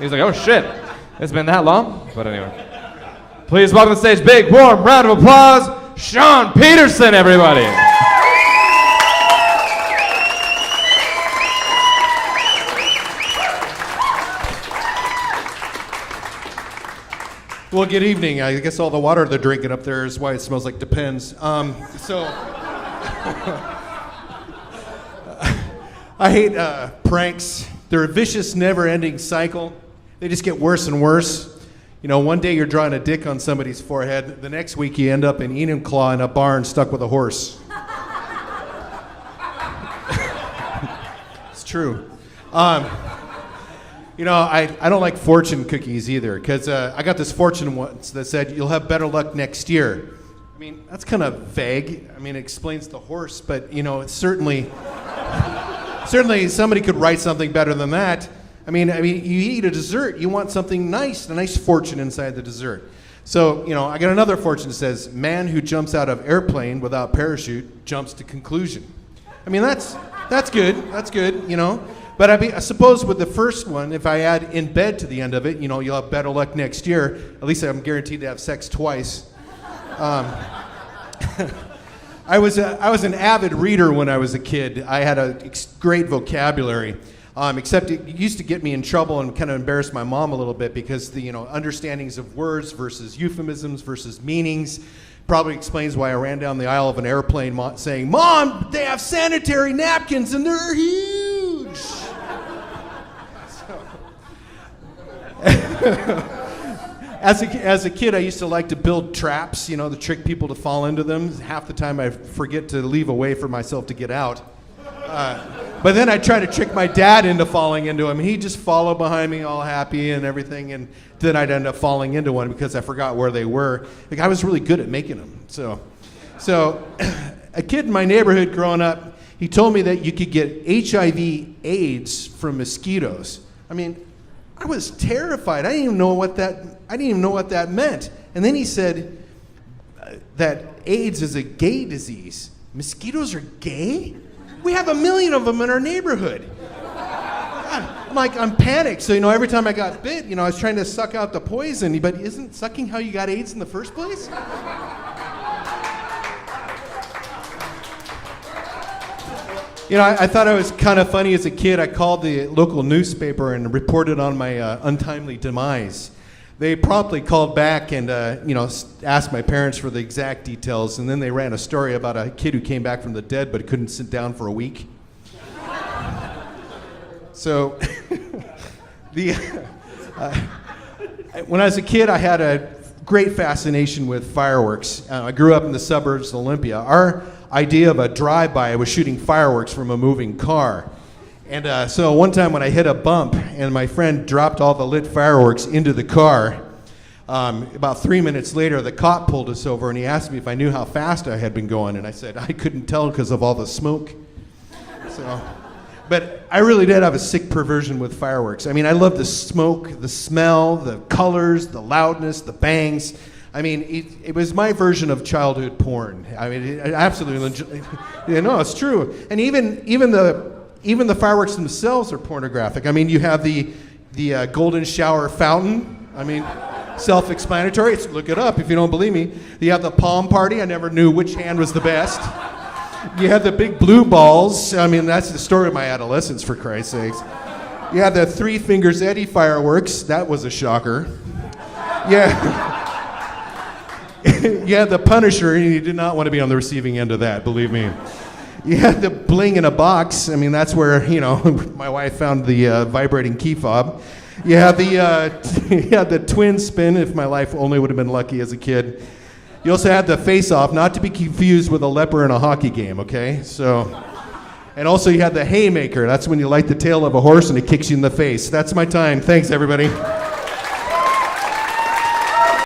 He's like, oh shit, it's been that long? But anyway. Please welcome to the stage, big, warm round of applause, Sean Peterson, everybody. Well, good evening. I guess all the water they're drinking up there is why it smells like Depends. I hate pranks. They're a vicious, never-ending cycle. They just get worse and worse. You know, one day you're drawing a dick on somebody's forehead. The next week you end up in Enumclaw in a barn stuck with a horse. It's true. You know, I don't like fortune cookies either, because I got this fortune once that said, you'll have better luck next year. I mean, that's kind of vague. I mean, it explains the horse, but, you know, it's certainly somebody could write something better than that. I mean, you eat a dessert, you want something nice, a nice fortune inside the dessert. So, you know, I got another fortune that says, man who jumps out of airplane without parachute jumps to conclusion. I mean, that's good, you know. But I suppose with the first one, if I add in bed to the end of it, you know, you'll have better luck next year. At least I'm guaranteed to have sex twice. I was an avid reader when I was a kid. I had a great vocabulary, except it used to get me in trouble and kind of embarrass my mom a little bit because the understandings of words versus euphemisms versus meanings probably explains why I ran down the aisle of an airplane saying, "Mom, they have sanitary napkins and they're huge." As a kid, I used to like to build traps, you know, to trick people to fall into them. Half the time I forget to leave a way for myself to get out. But then I try to trick my dad into falling into them. He'd just follow behind me all happy and everything, and then I'd end up falling into one because I forgot where they were. Like, I was really good at making them. So a kid in my neighborhood growing up, he told me that you could get HIV/AIDS from mosquitoes. I mean, I was terrified. I didn't even know what that meant. And then he said that AIDS is a gay disease. Mosquitoes are gay? We have 1 million of them in our neighborhood. God, I'm panicked. So, every time I got bit, I was trying to suck out the poison, but isn't sucking how you got AIDS in the first place? I thought it was kind of funny as a kid. I called the local newspaper and reported on my untimely demise. They promptly called back and, asked my parents for the exact details, and then they ran a story about a kid who came back from the dead but couldn't sit down for a week. So, when I was a kid, I had a great fascination with fireworks. I grew up in the suburbs of Olympia. Our idea of a drive-by was shooting fireworks from a moving car. And so one time when I hit a bump and my friend dropped all the lit fireworks into the car, about 3 minutes later, the cop pulled us over and he asked me if I knew how fast I had been going. And I said, I couldn't tell because of all the smoke. But I really did have a sick perversion with fireworks. I mean, I love the smoke, the smell, the colors, the loudness, the bangs. I mean, it was my version of childhood porn. I mean, it absolutely, it's true. And even the fireworks themselves are pornographic. I mean, you have the golden shower fountain. I mean, self-explanatory. Look it up if you don't believe me. You have the palm party. I never knew which hand was the best. You have the big blue balls. I mean, that's the story of my adolescence, for Christ's sakes. You have the Three Fingers Eddie fireworks. That was a shocker. Yeah. You had the Punisher, and you did not want to be on the receiving end of that, believe me. You had the bling in a box. I mean, that's where, my wife found the vibrating key fob. You had the twin spin, if my life only would have been lucky as a kid. You also had the face-off, not to be confused with a leper in a hockey game, okay? And also you had the haymaker. That's when you light the tail of a horse and it kicks you in the face. That's my time. Thanks, everybody.